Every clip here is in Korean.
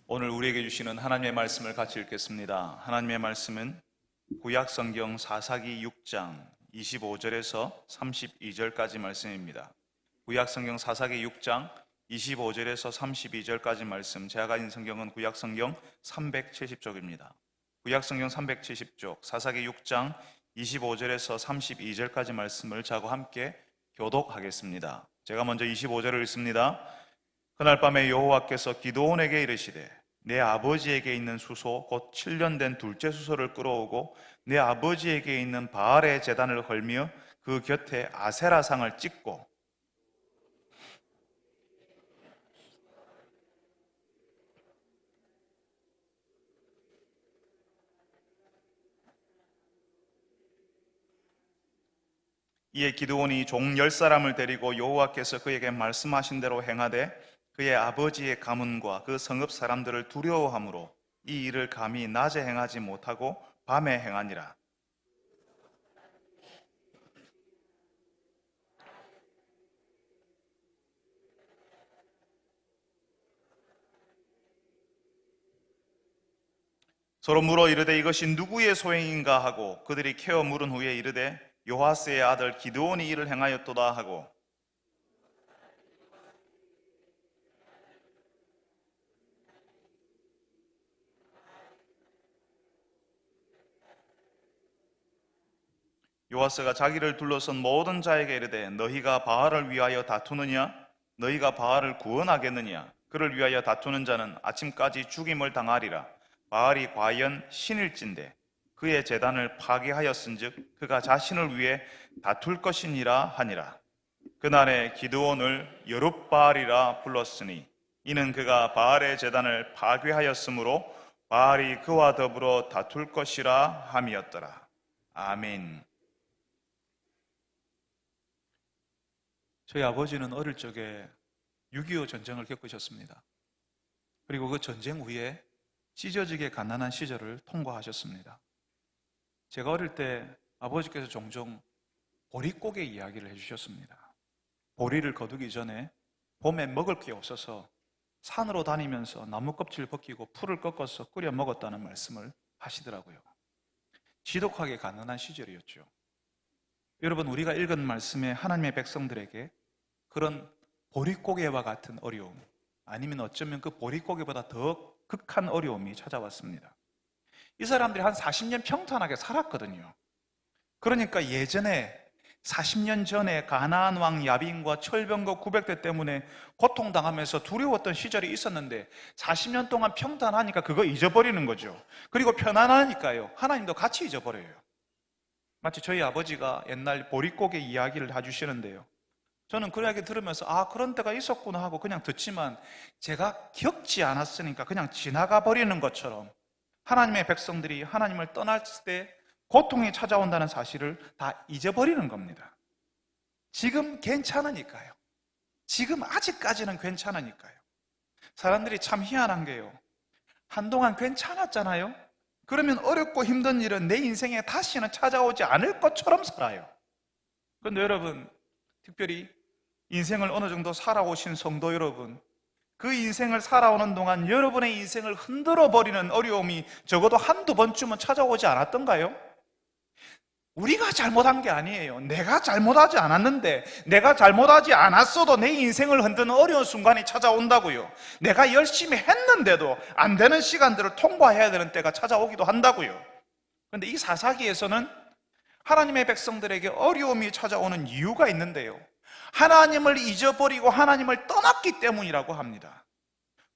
오늘 우리에게 주시는 하나님의 말씀을 같이 읽겠습니다. 하나님의 말씀은 구약성경 사사기 6장 25절에서 32절까지 말씀입니다. 구약성경 사사기 6장 25절에서 32절까지 말씀, 제가 가진 성경은 구약성경 370쪽입니다. 구약성경 370쪽 사사기 6장 25절에서 32절까지 말씀을 저와 함께 교독하겠습니다. 제가 먼저 25절을 읽습니다. 그날 밤에 여호와께서 기드온에게 이르시되 내 아버지에게 있는 수소 곧 7년 된 둘째 수소를 끌어오고 내 아버지에게 있는 바알의 제단을 헐며 그 곁에 아세라상을 찍고 이에 기드온이 종 10사람을 데리고 여호와께서 그에게 말씀하신 대로 행하되 그의 아버지의 가문과 그 성읍 사람들을 두려워함으로 이 일을 감히 낮에 행하지 못하고 밤에 행하니라. 서로 물어 이르되 이것이 누구의 소행인가 하고 그들이 캐어 물은 후에 이르되 요하스의 아들 기드온이 이를 행하였도다 하고 요하스가 자기를 둘러선 모든 자에게 이르되 너희가 바알을 위하여 다투느냐? 너희가 바알을 구원하겠느냐? 그를 위하여 다투는 자는 아침까지 죽임을 당하리라. 바알이 과연 신일진데 그의 제단을 파괴하였은즉 그가 자신을 위해 다툴 것이니라 하니라. 그날에 기드온을 여룹바알이라 불렀으니 이는 그가 바알의 제단을 파괴하였으므로 바알이 그와 더불어 다툴 것이라 함이었더라. 아멘. 저희 아버지는 어릴 적에 6.25 전쟁을 겪으셨습니다. 그리고 그 전쟁 후에 찢어지게 가난한 시절을 통과하셨습니다. 제가 어릴 때 아버지께서 종종 보릿고개 이야기를 해주셨습니다. 보리를 거두기 전에 봄에 먹을 게 없어서 산으로 다니면서 나무 껍질 벗기고 풀을 꺾어서 끓여 먹었다는 말씀을 하시더라고요. 지독하게 가난한 시절이었죠. 여러분, 우리가 읽은 말씀에 하나님의 백성들에게 그런 보릿고개와 같은 어려움, 아니면 어쩌면 그 보릿고개보다 더 극한 어려움이 찾아왔습니다. 이 사람들이 한 40년 평탄하게 살았거든요. 그러니까 예전에 40년 전에 가나안 왕 야빈과 철병거 900대 때문에 고통당하면서 두려웠던 시절이 있었는데 40년 동안 평탄하니까 그거 잊어버리는 거죠. 그리고 편안하니까요, 하나님도 같이 잊어버려요. 마치 저희 아버지가 옛날 보릿고개 이야기를 해주시는데요, 저는 그 이야기 들으면서 그런 때가 있었구나 하고 그냥 듣지만 제가 겪지 않았으니까 그냥 지나가 버리는 것처럼 하나님의 백성들이 하나님을 떠날 때 고통이 찾아온다는 사실을 다 잊어버리는 겁니다. 지금 괜찮으니까요. 지금 아직까지는 괜찮으니까요. 사람들이 참 희한한 게요, 한동안 괜찮았잖아요. 그러면 어렵고 힘든 일은 내 인생에 다시는 찾아오지 않을 것처럼 살아요. 그런데 여러분, 특별히 인생을 어느 정도 살아오신 성도 여러분, 그 인생을 살아오는 동안 여러분의 인생을 흔들어 버리는 어려움이 적어도 한두 번쯤은 찾아오지 않았던가요? 우리가 잘못한 게 아니에요. 내가 잘못하지 않았는데, 내가 잘못하지 않았어도 내 인생을 흔드는 어려운 순간이 찾아온다고요. 내가 열심히 했는데도 안 되는 시간들을 통과해야 되는 때가 찾아오기도 한다고요. 그런데 이 사사기에서는 하나님의 백성들에게 어려움이 찾아오는 이유가 있는데요, 하나님을 잊어버리고 하나님을 떠났기 때문이라고 합니다.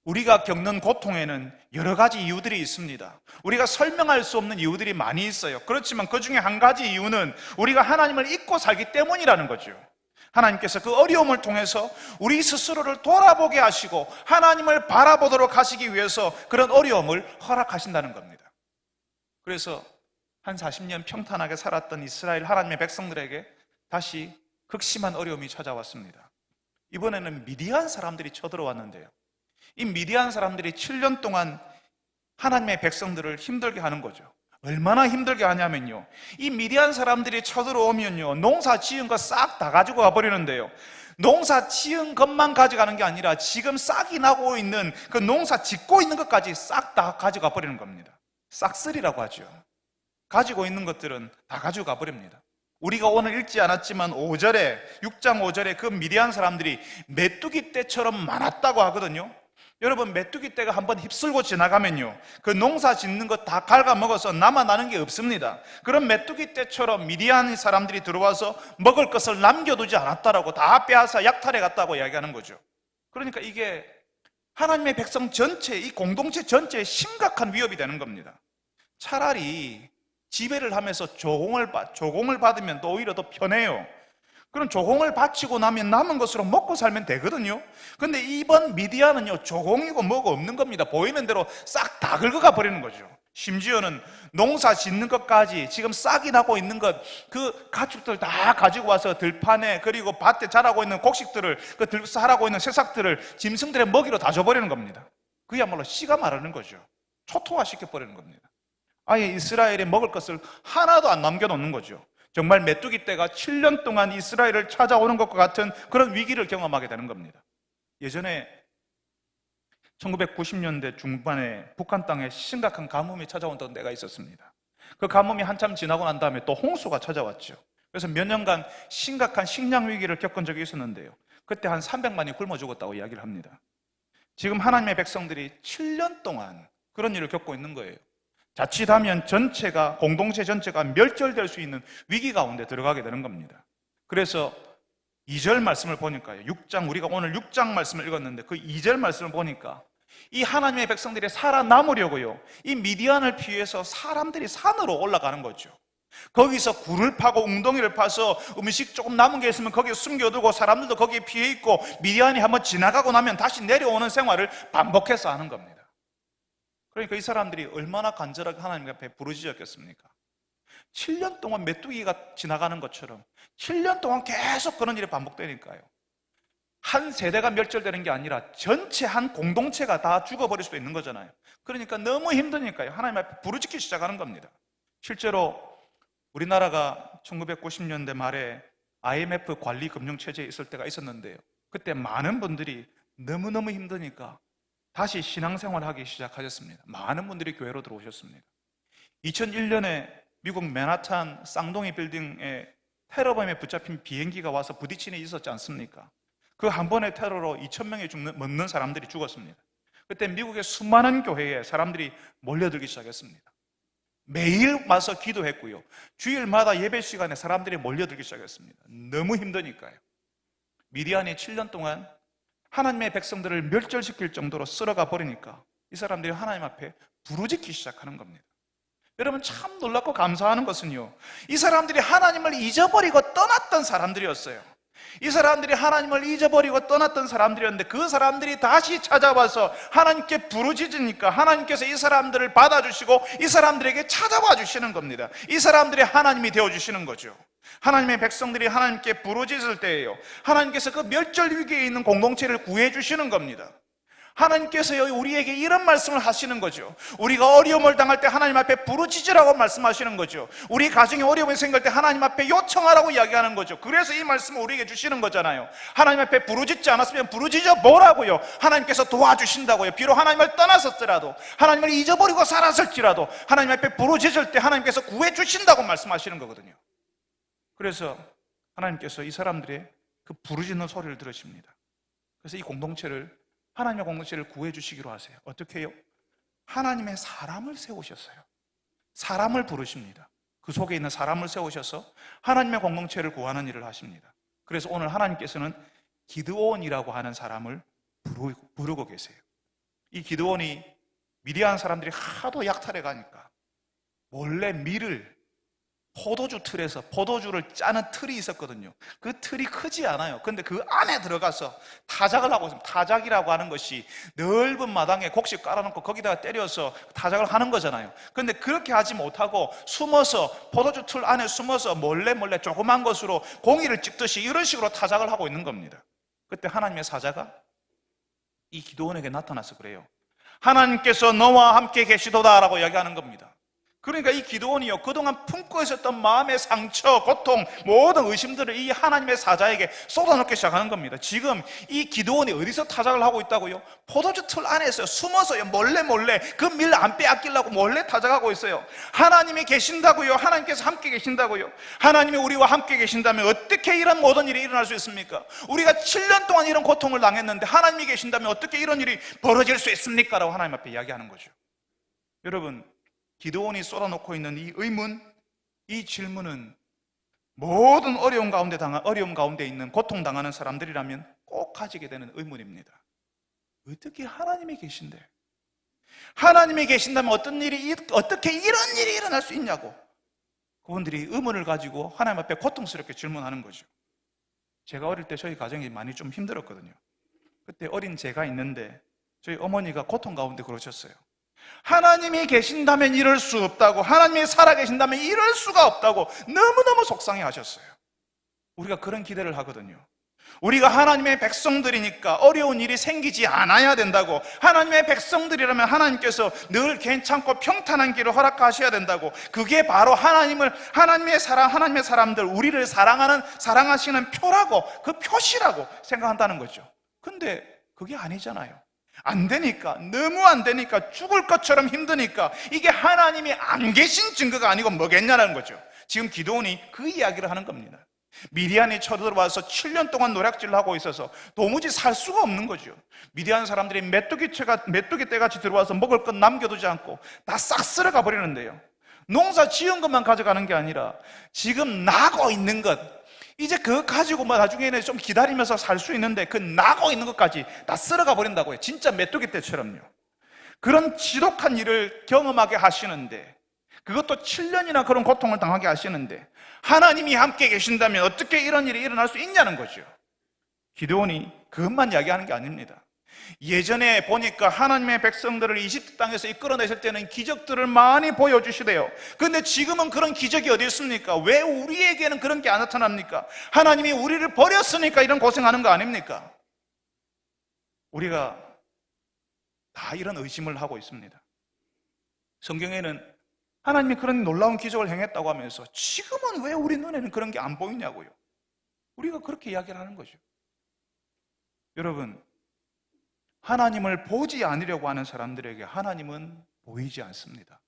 우리가 겪는 고통에는 여러 가지 이유들이 있습니다. 우리가 설명할 수 없는 이유들이 많이 있어요. 그렇지만 그 중에 한 가지 이유는 우리가 하나님을 잊고 살기 때문이라는 거죠. 하나님께서 그 어려움을 통해서 우리 스스로를 돌아보게 하시고 하나님을 바라보도록 하시기 위해서 그런 어려움을 허락하신다는 겁니다. 그래서 한 40년 평탄하게 살았던 이스라엘 하나님의 백성들에게 다시 극심한 어려움이 찾아왔습니다. 이번에는 미디안 사람들이 쳐들어왔는데요, 이 미디안 사람들이 7년 동안 하나님의 백성들을 힘들게 하는 거죠. 얼마나 힘들게 하냐면요, 이 미디안 사람들이 쳐들어오면요, 농사 지은 거 싹 다 가지고 가버리는데요, 농사 지은 것만 가져가는 게 아니라 지금 싹이 나고 있는 그 농사 짓고 있는 것까지 싹 다 가져가 버리는 겁니다. 싹쓸이라고 하죠. 가지고 있는 것들은 다 가져가 버립니다. 우리가 오늘 읽지 않았지만 6장 5절에 그 미디안 사람들이 메뚜기 떼처럼 많았다고 하거든요. 여러분, 메뚜기 떼가 한번 휩쓸고 지나가면요, 그 농사 짓는 것 다 갉아먹어서 남아나는 게 없습니다. 그런 메뚜기 떼처럼 미디안 사람들이 들어와서 먹을 것을 남겨두지 않았다라고, 다 빼앗아 약탈해 갔다고 이야기하는 거죠. 그러니까 이게 하나님의 백성 전체, 이 공동체 전체에 심각한 위협이 되는 겁니다. 차라리 지배를 하면서 조공을 받으면 또 오히려 더 편해요. 그럼 조공을 바치고 나면 남은 것으로 먹고 살면 되거든요. 근데 이번 미디안은요, 조공이고 뭐고 없는 겁니다. 보이는 대로 싹 다 긁어가 버리는 거죠. 심지어는 농사 짓는 것까지, 지금 싹이 나고 있는 것, 그 가축들 다 가지고 와서 들판에, 그리고 밭에 자라고 있는 곡식들을, 그 자라고 있는 새싹들을 짐승들의 먹이로 다 줘버리는 겁니다. 그야말로 씨가 마르는 거죠. 초토화시켜 버리는 겁니다. 아예 이스라엘에 먹을 것을 하나도 안 남겨놓는 거죠. 정말 메뚜기 떼가 7년 동안 이스라엘을 찾아오는 것과 같은 그런 위기를 경험하게 되는 겁니다. 예전에 1990년대 중반에 북한 땅에 심각한 가뭄이 찾아온다는 때가 있었습니다. 그 가뭄이 한참 지나고 난 다음에 또 홍수가 찾아왔죠. 그래서 몇 년간 심각한 식량 위기를 겪은 적이 있었는데요, 그때 한 300만이 굶어 죽었다고 이야기를 합니다. 지금 하나님의 백성들이 7년 동안 그런 일을 겪고 있는 거예요. 자칫하면 공동체 전체가 멸절될 수 있는 위기 가운데 들어가게 되는 겁니다. 그래서 2절 말씀을 보니까요, 우리가 오늘 6장 말씀을 읽었는데 그 2절 말씀을 보니까 이 하나님의 백성들이 살아남으려고요, 이 미디안을 피해서 사람들이 산으로 올라가는 거죠. 거기서 굴을 파고 웅덩이를 파서 음식 조금 남은 게 있으면 거기에 숨겨두고, 사람들도 거기에 피해 있고, 미디안이 한번 지나가고 나면 다시 내려오는 생활을 반복해서 하는 겁니다. 그러니까 이 사람들이 얼마나 간절하게 하나님 앞에 부르짖었겠습니까? 7년 동안 메뚜기가 지나가는 것처럼 7년 동안 계속 그런 일이 반복되니까요, 한 세대가 멸절되는 게 아니라 전체 한 공동체가 다 죽어버릴 수도 있는 거잖아요. 그러니까 너무 힘드니까요, 하나님 앞에 부르짖기 시작하는 겁니다. 실제로 우리나라가 1990년대 말에 IMF 관리 금융체제에 있을 때가 있었는데요, 그때 많은 분들이 너무너무 힘드니까 다시 신앙생활을 하기 시작하셨습니다. 많은 분들이 교회로 들어오셨습니다. 2001년에 미국 맨하탄 쌍둥이 빌딩에 테러범에 붙잡힌 비행기가 와서 부딪힌 일이 있었지 않습니까? 그 한 번의 테러로 2,000명이 넘는 사람들이 죽었습니다. 그때 미국의 수많은 교회에 사람들이 몰려들기 시작했습니다. 매일 와서 기도했고요, 주일마다 예배 시간에 사람들이 몰려들기 시작했습니다. 너무 힘드니까요. 미디안이 7년 동안 하나님의 백성들을 멸절시킬 정도로 쓸어가 버리니까 이 사람들이 하나님 앞에 부르짖기 시작하는 겁니다. 여러분, 참 놀랍고 감사하는 것은요, 이 사람들이 하나님을 잊어버리고 떠났던 사람들이었어요. 이 사람들이 하나님을 잊어버리고 떠났던 사람들이었는데 그 사람들이 다시 찾아와서 하나님께 부르짖으니까 하나님께서 이 사람들을 받아주시고 이 사람들에게 찾아와 주시는 겁니다. 이 사람들이 하나님이 되어주시는 거죠. 하나님의 백성들이 하나님께 부르짖을 때예요, 하나님께서 그 멸절 위기에 있는 공동체를 구해 주시는 겁니다. 하나님께서 우리에게 이런 말씀을 하시는 거죠. 우리가 어려움을 당할 때 하나님 앞에 부르짖으라고 말씀하시는 거죠. 우리 가정에 어려움이 생길 때 하나님 앞에 요청하라고 이야기하는 거죠. 그래서 이 말씀을 우리에게 주시는 거잖아요. 하나님 앞에 부르짖지 않았으면 부르짖어 보라고요. 하나님께서 도와주신다고요. 비록 하나님을 떠났었더라도, 하나님을 잊어버리고 살았을지라도 하나님 앞에 부르짖을 때 하나님께서 구해 주신다고 말씀하시는 거거든요. 그래서 하나님께서 이 사람들의 그 부르짖는 소리를 들으십니다. 그래서 이 하나님의 공동체를 구해 주시기로 하세요. 어떻게 해요? 하나님의 사람을 세우셨어요. 사람을 부르십니다. 그 속에 있는 사람을 세우셔서 하나님의 공동체를 구하는 일을 하십니다. 그래서 오늘 하나님께서는 기드온이라고 하는 사람을 부르고 계세요. 이 기드온이 미디안 사람들이 하도 약탈해 가니까 몰래 밀을 포도주 틀에서 포도주를 짜는 틀이 있었거든요. 그 틀이 크지 않아요. 근데 그 안에 들어가서 타작을 하고 있습니다. 타작이라고 하는 것이 넓은 마당에 곡식 깔아놓고 거기다가 때려서 타작을 하는 거잖아요. 근데 그렇게 하지 못하고 숨어서, 포도주 틀 안에 숨어서 몰래 조그만 것으로 공이를 찍듯이 이런 식으로 타작을 하고 있는 겁니다. 그때 하나님의 사자가 이 기드온에게 나타나서 그래요. 하나님께서 너와 함께 계시도다 라고 이야기하는 겁니다. 그러니까 이 기드온이요, 그동안 품고 있었던 마음의 상처, 고통, 모든 의심들을 이 하나님의 사자에게 쏟아놓기 시작하는 겁니다. 지금 이 기드온이 어디서 타작을 하고 있다고요? 포도주 틀 안에서요, 숨어서요, 몰래 그 밀 안 빼앗기려고 몰래 타작하고 있어요. 하나님이 계신다고요? 하나님께서 함께 계신다고요? 하나님이 우리와 함께 계신다면 어떻게 이런 모든 일이 일어날 수 있습니까? 우리가 7년 동안 이런 고통을 당했는데 하나님이 계신다면 어떻게 이런 일이 벌어질 수 있습니까? 라고 하나님 앞에 이야기하는 거죠. 여러분, 기드온이 쏟아놓고 있는 이 의문, 이 질문은 모든 어려움 가운데 있는 고통당하는 사람들이라면 꼭 가지게 되는 의문입니다. 어떻게 하나님이 계신데? 하나님이 계신다면 어떻게 이런 일이 일어날 수 있냐고 그분들이 의문을 가지고 하나님 앞에 고통스럽게 질문하는 거죠. 제가 어릴 때 저희 가정이 많이 좀 힘들었거든요. 그때 어린 제가 있는데 저희 어머니가 고통 가운데 그러셨어요. 하나님이 계신다면 이럴 수 없다고, 하나님이 살아계신다면 이럴 수가 없다고 너무너무 속상해 하셨어요. 우리가 그런 기대를 하거든요. 우리가 하나님의 백성들이니까 어려운 일이 생기지 않아야 된다고, 하나님의 백성들이라면 하나님께서 늘 괜찮고 평탄한 길을 허락하셔야 된다고, 그게 바로 하나님의 사람들, 우리를 사랑하시는 표라고, 그 표시라고 생각한다는 거죠. 근데 그게 아니잖아요. 안 되니까, 너무 안 되니까, 죽을 것처럼 힘드니까 이게 하나님이 안 계신 증거가 아니고 뭐겠냐는 거죠. 지금 기드온이 그 이야기를 하는 겁니다. 미디안이 쳐들어와서 7년 동안 노략질을 하고 있어서 도무지 살 수가 없는 거죠. 미디안 사람들이 메뚜기 떼같이 들어와서 먹을 것 남겨두지 않고 다 싹 쓸어가 버리는데요, 농사 지은 것만 가져가는 게 아니라 지금 나고 있는 것, 이제 그거 가지고 나중에는 좀 기다리면서 살 수 있는데 그 나고 있는 것까지 다 쓸어가 버린다고요. 진짜 메뚜기 떼처럼요. 그런 지독한 일을 경험하게 하시는데, 그것도 7년이나 그런 고통을 당하게 하시는데 하나님이 함께 계신다면 어떻게 이런 일이 일어날 수 있냐는 거죠. 기드온이 그것만 이야기하는 게 아닙니다. 예전에 보니까 하나님의 백성들을 이집트 땅에서 이끌어내실 때는 기적들을 많이 보여주시대요. 그런데 지금은 그런 기적이 어디 있습니까? 왜 우리에게는 그런 게 안 나타납니까? 하나님이 우리를 버렸으니까 이런 고생하는 거 아닙니까? 우리가 다 이런 의심을 하고 있습니다. 성경에는 하나님이 그런 놀라운 기적을 행했다고 하면서 지금은 왜 우리 눈에는 그런 게 안 보이냐고요. 우리가 그렇게 이야기를 하는 거죠. 여러분, 하나님을 보지 않으려고 하는 사람들에게 하나님은 보이지 않습니다.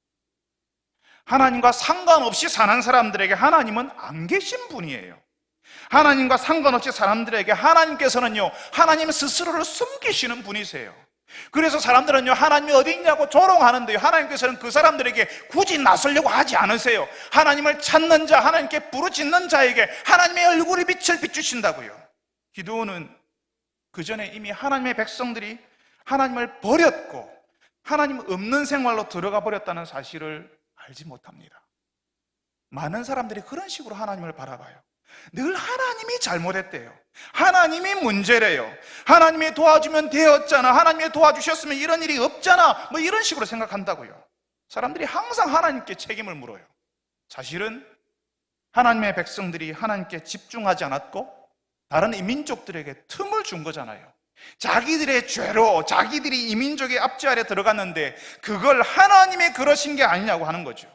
하나님과 상관없이 사는 사람들에게 하나님은 안 계신 분이에요. 하나님과 상관없이 사람들에게 하나님께서는요, 하나님 스스로를 숨기시는 분이세요. 그래서 사람들은요, 하나님이 어디 있냐고 조롱하는데요, 하나님께서는 그 사람들에게 굳이 나서려고 하지 않으세요. 하나님을 찾는 자, 하나님께 부르짖는 자에게 하나님의 얼굴이 빛을 비추신다고요. 기드온은 그 전에 이미 하나님의 백성들이 하나님을 버렸고 하나님 없는 생활로 들어가 버렸다는 사실을 알지 못합니다. 많은 사람들이 그런 식으로 하나님을 바라봐요. 늘 하나님이 잘못했대요. 하나님이 문제래요. 하나님이 도와주면 되었잖아. 하나님이 도와주셨으면 이런 일이 없잖아. 이런 식으로 생각한다고요. 사람들이 항상 하나님께 책임을 물어요. 사실은 하나님의 백성들이 하나님께 집중하지 않았고 다른 이민족들에게 틈을 준 거잖아요. 자기들의 죄로 자기들이 이민족의 압제 아래 들어갔는데 그걸 하나님이 그러신 게 아니냐고 하는 거죠.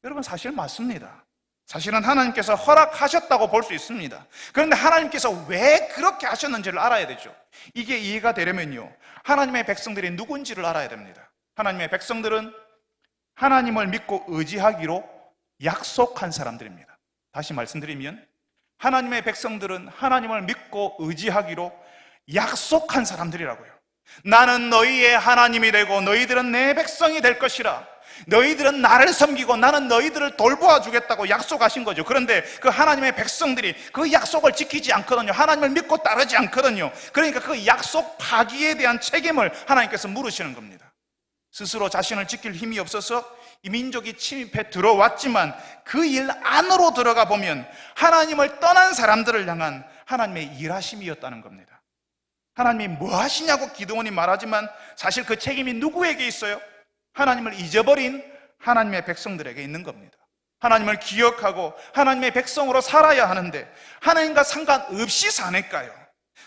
여러분, 사실 맞습니다. 사실은 하나님께서 허락하셨다고 볼 수 있습니다. 그런데 하나님께서 왜 그렇게 하셨는지를 알아야 되죠. 이게 이해가 되려면요, 하나님의 백성들이 누군지를 알아야 됩니다. 하나님의 백성들은 하나님을 믿고 의지하기로 약속한 사람들입니다. 다시 말씀드리면 하나님의 백성들은 하나님을 믿고 의지하기로 약속한 사람들이라고요. 나는 너희의 하나님이 되고 너희들은 내 백성이 될 것이라. 너희들은 나를 섬기고 나는 너희들을 돌보아 주겠다고 약속하신 거죠. 그런데 그 하나님의 백성들이 그 약속을 지키지 않거든요. 하나님을 믿고 따르지 않거든요. 그러니까 그 약속 파기에 대한 책임을 하나님께서 물으시는 겁니다. 스스로 자신을 지킬 힘이 없어서 이민족이 침입해 들어왔지만 그 일 안으로 들어가 보면 하나님을 떠난 사람들을 향한 하나님의 일하심이었다는 겁니다. 하나님이 뭐 하시냐고 기드온이 말하지만 사실 그 책임이 누구에게 있어요? 하나님을 잊어버린 하나님의 백성들에게 있는 겁니다. 하나님을 기억하고 하나님의 백성으로 살아야 하는데 하나님과 상관없이 사니까요,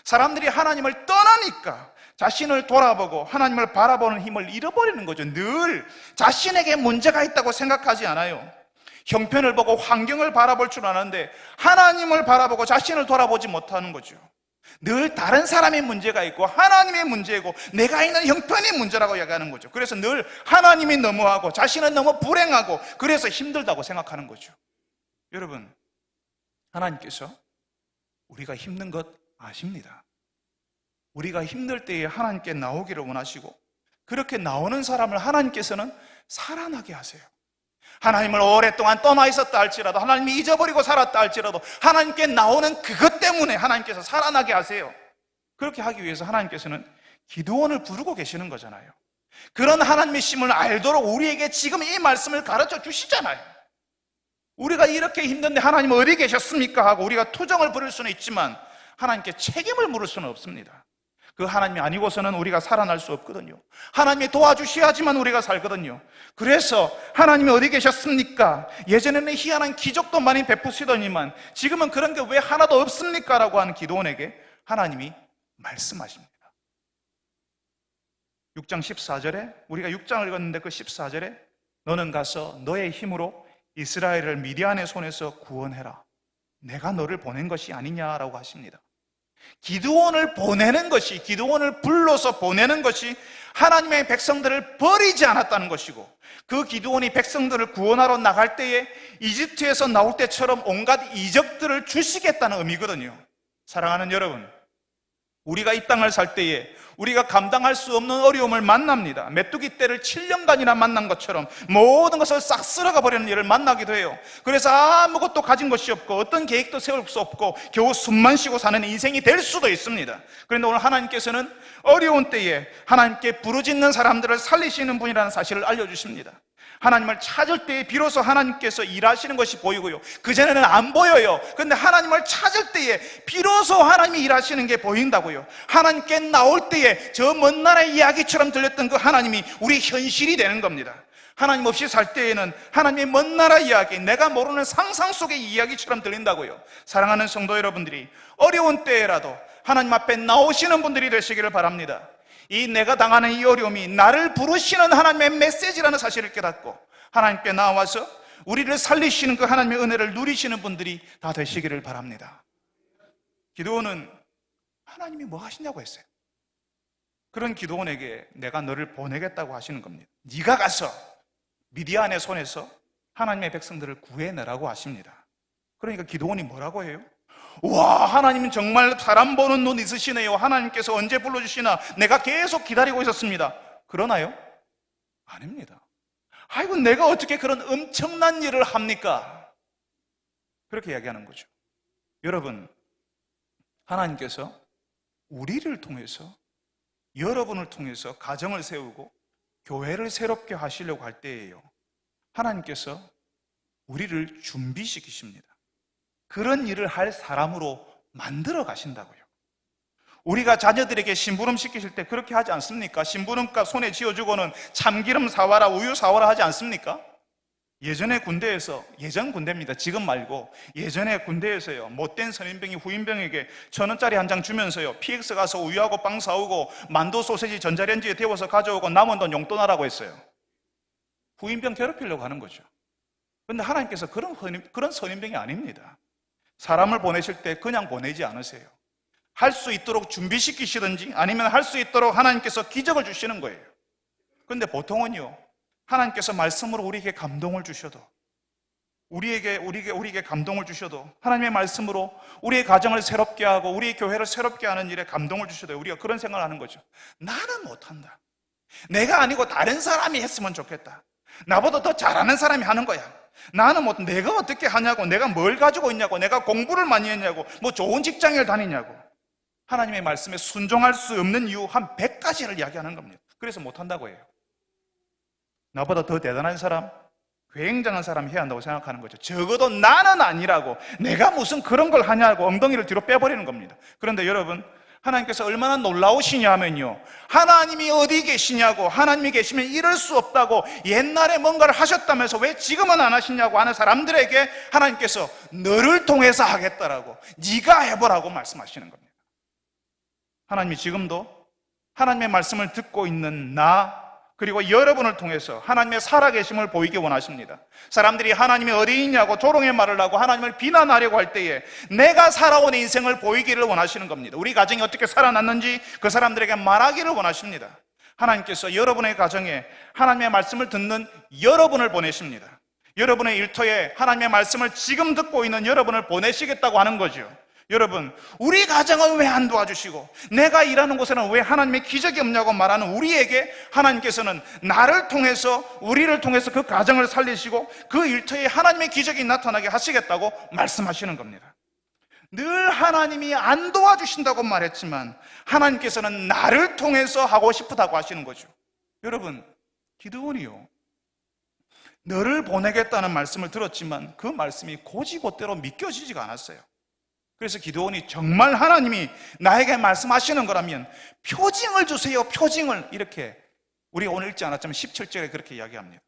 사람들이 하나님을 떠나니까, 자신을 돌아보고 하나님을 바라보는 힘을 잃어버리는 거죠. 늘 자신에게 문제가 있다고 생각하지 않아요. 형편을 보고 환경을 바라볼 줄 아는데 하나님을 바라보고 자신을 돌아보지 못하는 거죠. 늘 다른 사람의 문제가 있고 하나님의 문제고 내가 있는 형편이 문제라고 얘기하는 거죠. 그래서 늘 하나님이 너무하고 자신은 너무 불행하고 그래서 힘들다고 생각하는 거죠. 여러분, 하나님께서 우리가 힘든 것 아십니다. 우리가 힘들 때에 하나님께 나오기를 원하시고 그렇게 나오는 사람을 하나님께서는 살아나게 하세요. 하나님을 오랫동안 떠나 있었다 할지라도, 하나님이 잊어버리고 살았다 할지라도 하나님께 나오는 그것 때문에 하나님께서 살아나게 하세요. 그렇게 하기 위해서 하나님께서는 기드온을 부르고 계시는 거잖아요. 그런 하나님의 심을 알도록 우리에게 지금 이 말씀을 가르쳐 주시잖아요. 우리가 이렇게 힘든데 하나님 어디 계셨습니까? 하고 우리가 투정을 부릴 수는 있지만 하나님께 책임을 물을 수는 없습니다. 그 하나님이 아니고서는 우리가 살아날 수 없거든요. 하나님이 도와주셔야지만 우리가 살거든요. 그래서 하나님이 어디 계셨습니까? 예전에는 희한한 기적도 많이 베푸시더니만 지금은 그런 게 왜 하나도 없습니까? 라고 하는 기드온에게 하나님이 말씀하십니다. 6장 14절에 우리가 6장을 읽었는데 그 14절에 너는 가서 너의 힘으로 이스라엘을 미디안의 손에서 구원해라. 내가 너를 보낸 것이 아니냐라고 하십니다. 기드온을 보내는 것이, 기드온을 불러서 보내는 것이 하나님의 백성들을 버리지 않았다는 것이고, 그 기드온이 백성들을 구원하러 나갈 때에 이집트에서 나올 때처럼 온갖 이적들을 주시겠다는 의미거든요. 사랑하는 여러분, 우리가 이 땅을 살 때에 우리가 감당할 수 없는 어려움을 만납니다. 메뚜기 떼를 7년간이나 만난 것처럼 모든 것을 싹 쓸어가 버리는 일을 만나기도 해요. 그래서 아무것도 가진 것이 없고 어떤 계획도 세울 수 없고 겨우 숨만 쉬고 사는 인생이 될 수도 있습니다. 그런데 오늘 하나님께서는 어려운 때에 하나님께 부르짖는 사람들을 살리시는 분이라는 사실을 알려주십니다. 하나님을 찾을 때에 비로소 하나님께서 일하시는 것이 보이고요, 그전에는 안 보여요. 그런데 하나님을 찾을 때에 비로소 하나님이 일하시는 게 보인다고요. 하나님께 나올 때에 저 먼 나라의 이야기처럼 들렸던 그 하나님이 우리 현실이 되는 겁니다. 하나님 없이 살 때에는 하나님의 먼 나라 이야기, 내가 모르는 상상 속의 이야기처럼 들린다고요. 사랑하는 성도 여러분들이 어려운 때에라도 하나님 앞에 나오시는 분들이 되시기를 바랍니다. 이 내가 당하는 이 어려움이 나를 부르시는 하나님의 메시지라는 사실을 깨닫고 하나님께 나와서 우리를 살리시는 그 하나님의 은혜를 누리시는 분들이 다 되시기를 바랍니다. 기드온은 하나님이 뭐 하시냐고 했어요. 그런 기드온에게 내가 너를 보내겠다고 하시는 겁니다. 네가 가서 미디안의 손에서 하나님의 백성들을 구해내라고 하십니다. 그러니까 기드온이 뭐라고 해요? 와, 하나님은 정말 사람 보는 눈 있으시네요. 하나님께서 언제 불러주시나 내가 계속 기다리고 있었습니다. 그러나요? 아닙니다. 아이고, 내가 어떻게 그런 엄청난 일을 합니까? 그렇게 이야기하는 거죠. 여러분, 하나님께서 우리를 통해서, 여러분을 통해서 가정을 세우고 교회를 새롭게 하시려고 할 때예요, 하나님께서 우리를 준비시키십니다. 그런 일을 할 사람으로 만들어 가신다고요. 우리가 자녀들에게 심부름 시키실 때 그렇게 하지 않습니까? 심부름값 손에 쥐어주고는 참기름 사와라, 우유 사와라 하지 않습니까? 예전에 군대에서, 예전 군대입니다, 지금 말고 예전에 군대에서요, 못된 선임병이 후임병에게 1,000원짜리 한 장 주면서요, PX 가서 우유하고 빵 사오고 만두 소세지 전자레인지에 데워서 가져오고 남은 돈 용돈 하라고 했어요. 후임병 괴롭히려고 하는 거죠. 그런데 하나님께서 그런 선임병이 아닙니다. 사람을 보내실 때 그냥 보내지 않으세요. 할 수 있도록 준비시키시든지 아니면 할 수 있도록 하나님께서 기적을 주시는 거예요. 그런데 보통은요, 하나님께서 말씀으로 우리에게 감동을 주셔도, 우리에게 감동을 주셔도, 하나님의 말씀으로 우리의 가정을 새롭게 하고 우리의 교회를 새롭게 하는 일에 감동을 주셔도 우리가 그런 생각을 하는 거죠. 나는 못한다. 내가 아니고 다른 사람이 했으면 좋겠다. 나보다 더 잘하는 사람이 하는 거야. 나는 뭐 내가 어떻게 하냐고, 내가 뭘 가지고 있냐고, 내가 공부를 많이 했냐고, 뭐 좋은 직장을 다니냐고. 하나님의 말씀에 순종할 수 없는 이유 한 100가지를 이야기하는 겁니다. 그래서 못한다고 해요. 나보다 더 대단한 사람, 굉장한 사람이 해야 한다고 생각하는 거죠. 적어도 나는 아니라고, 내가 무슨 그런 걸 하냐고 엉덩이를 뒤로 빼버리는 겁니다. 그런데 여러분, 하나님께서 얼마나 놀라우시냐면요, 하나님이 어디 계시냐고, 하나님이 계시면 이럴 수 없다고 옛날에 뭔가를 하셨다면서 왜 지금은 안 하시냐고 하는 사람들에게 하나님께서 너를 통해서 하겠다라고, 네가 해보라고 말씀하시는 겁니다. 하나님이 지금도 하나님의 말씀을 듣고 있는 나, 그리고 여러분을 통해서 하나님의 살아계심을 보이기 원하십니다. 사람들이 하나님이 어디 있냐고 조롱의 말을 하고 하나님을 비난하려고 할 때에 내가 살아온 인생을 보이기를 원하시는 겁니다. 우리 가정이 어떻게 살아났는지 그 사람들에게 말하기를 원하십니다. 하나님께서 여러분의 가정에 하나님의 말씀을 듣는 여러분을 보내십니다. 여러분의 일터에 하나님의 말씀을 지금 듣고 있는 여러분을 보내시겠다고 하는 거죠. 여러분, 우리 가정은 왜 안 도와주시고 내가 일하는 곳에는 왜 하나님의 기적이 없냐고 말하는 우리에게 하나님께서는 나를 통해서, 우리를 통해서 그 가정을 살리시고 그 일터에 하나님의 기적이 나타나게 하시겠다고 말씀하시는 겁니다. 늘 하나님이 안 도와주신다고 말했지만 하나님께서는 나를 통해서 하고 싶다고 하시는 거죠. 여러분, 기드온이요, 너를 보내겠다는 말씀을 들었지만 그 말씀이 곧이곧대로 믿겨지지가 않았어요. 그래서 기드온이 정말 하나님이 나에게 말씀하시는 거라면 표징을 주세요, 표징을. 이렇게 우리가 오늘 읽지 않았지만 17절에 그렇게 이야기합니다.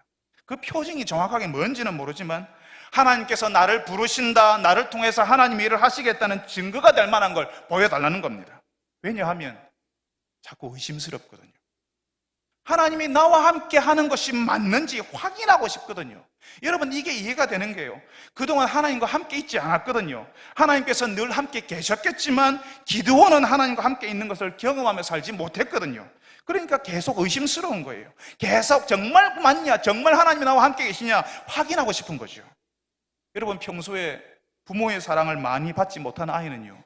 그 표징이 정확하게 뭔지는 모르지만 하나님께서 나를 부르신다, 나를 통해서 하나님 일을 하시겠다는 증거가 될 만한 걸 보여달라는 겁니다. 왜냐하면 자꾸 의심스럽거든요. 하나님이 나와 함께 하는 것이 맞는지 확인하고 싶거든요. 여러분, 이게 이해가 되는 게요, 그동안 하나님과 함께 있지 않았거든요. 하나님께서 늘 함께 계셨겠지만 기드온은 하나님과 함께 있는 것을 경험하며 살지 못했거든요. 그러니까 계속 의심스러운 거예요. 계속 정말 맞냐, 정말 하나님이 나와 함께 계시냐 확인하고 싶은 거죠. 여러분, 평소에 부모의 사랑을 많이 받지 못한 아이는요,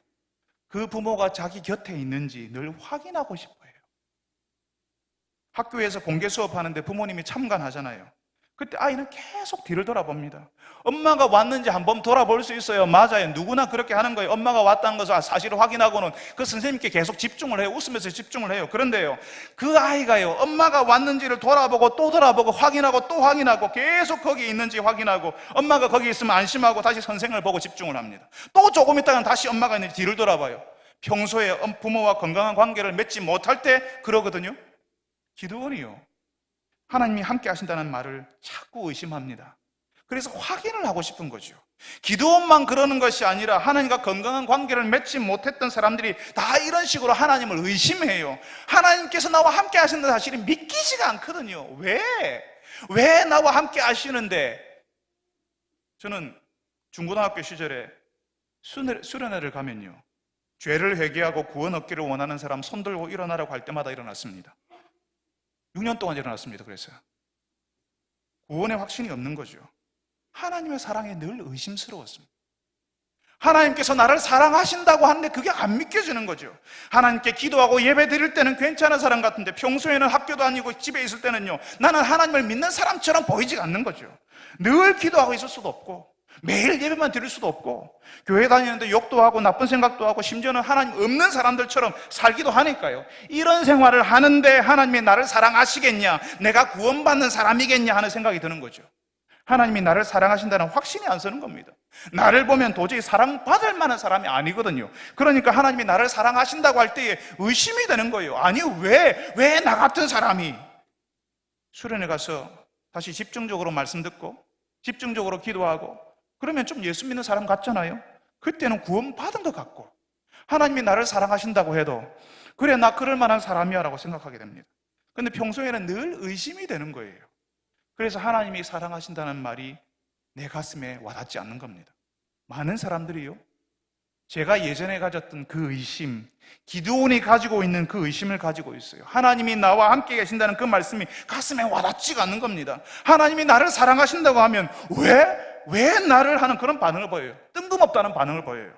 그 부모가 자기 곁에 있는지 늘 확인하고 싶어요. 학교에서 공개 수업하는데 부모님이 참관하잖아요. 그때 아이는 계속 뒤를 돌아봅니다. 엄마가 왔는지 한번 돌아볼 수 있어요. 맞아요. 누구나 그렇게 하는 거예요. 엄마가 왔다는 것을 사실을 확인하고는 그 선생님께 계속 집중을 해요. 웃으면서 집중을 해요. 그런데요, 그 아이가요, 엄마가 왔는지를 돌아보고 또 돌아보고 확인하고 또 확인하고 계속 거기 있는지 확인하고, 엄마가 거기 있으면 안심하고 다시 선생을 보고 집중을 합니다. 또 조금 있다가 다시 엄마가 있는지 뒤를 돌아봐요. 평소에 부모와 건강한 관계를 맺지 못할 때 그러거든요. 기드온이요, 하나님이 함께 하신다는 말을 자꾸 의심합니다. 그래서 확인을 하고 싶은 거죠. 기드온만 그러는 것이 아니라 하나님과 건강한 관계를 맺지 못했던 사람들이 다 이런 식으로 하나님을 의심해요. 하나님께서 나와 함께 하신다는 사실이 믿기지가 않거든요. 왜 나와 함께 하시는데? 저는 중고등학교 시절에 수련회를 가면요, 죄를 회개하고 구원 얻기를 원하는 사람 손 들고 일어나라고 할 때마다 일어났습니다. 6년 동안 일어났습니다. 그래서 구원의 확신이 없는 거죠. 하나님의 사랑에 늘 의심스러웠습니다. 하나님께서 나를 사랑하신다고 하는데 그게 안 믿겨지는 거죠. 하나님께 기도하고 예배 드릴 때는 괜찮은 사람 같은데 평소에는 학교도 다니고 집에 있을 때는요, 나는 하나님을 믿는 사람처럼 보이지가 않는 거죠. 늘 기도하고 있을 수도 없고 매일 예배만 드릴 수도 없고 교회 다니는데 욕도 하고 나쁜 생각도 하고 심지어는 하나님 없는 사람들처럼 살기도 하니까요, 이런 생활을 하는데 하나님이 나를 사랑하시겠냐, 내가 구원받는 사람이겠냐 하는 생각이 드는 거죠. 하나님이 나를 사랑하신다는 확신이 안 서는 겁니다. 나를 보면 도저히 사랑받을 만한 사람이 아니거든요. 그러니까 하나님이 나를 사랑하신다고 할 때에 의심이 되는 거예요. 아니, 왜 나 같은 사람이? 수련회 가서 다시 집중적으로 말씀 듣고 집중적으로 기도하고 그러면 좀 예수 믿는 사람 같잖아요. 그때는 구원받은 것 같고 하나님이 나를 사랑하신다고 해도 그래, 나 그럴 만한 사람이야 라고 생각하게 됩니다. 근데 평소에는 늘 의심이 되는 거예요. 그래서 하나님이 사랑하신다는 말이 내 가슴에 와닿지 않는 겁니다. 많은 사람들이요, 제가 예전에 가졌던 그 의심, 기드온이 가지고 있는 그 의심을 가지고 있어요. 하나님이 나와 함께 계신다는 그 말씀이 가슴에 와닿지가 않는 겁니다. 하나님이 나를 사랑하신다고 하면 왜 나를 하는 그런 반응을 보여요. 뜬금없다는 반응을 보여요.